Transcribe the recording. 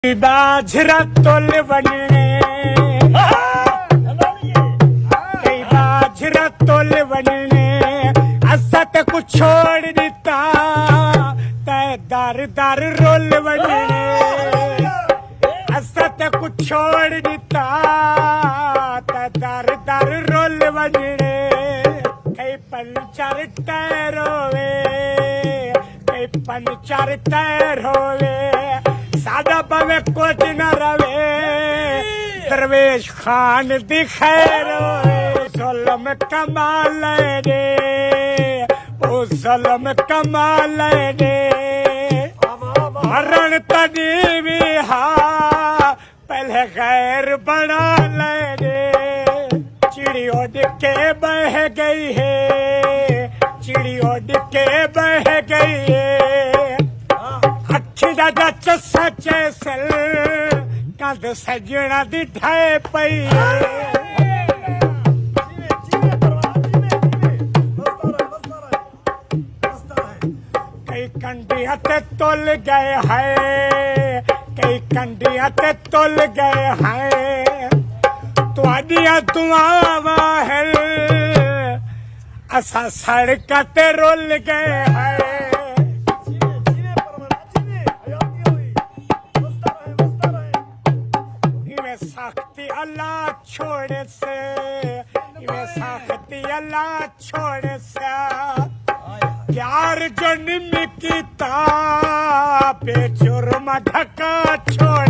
बाजरा तोल बनने कई बाजरा तोल बनने असा तो कुछ छोड़ दिता तै दर दर रोल बनने असा तो कुछ छोड़ दिता तै दर दर रोल बनने कई पंचर टायर होवे कई पंचर टायर होवे सादा पवे कुछ न रवे दरवेश खान दी खैर होवे जुल्म कमाल दे ओ जुल्म कमाल दे मरण तनी भी हा पहले गैर बना ले दे चिड़ी उड़ के बह गई है चिड़ी उड़ के बह गई है दादा सचे सल कंद सजना दी ठाए पई कई कंडिया ते तुल गए है कई कंडिया ते तुल गए है तुआडिया दुआवां है असा सड़क ते रुल गए है साख्ती अल्लाह छोड़ से ये साख्ती अल्लाह छोड़ से प्यार जो निम की ता पे जुर्म ढका छोड़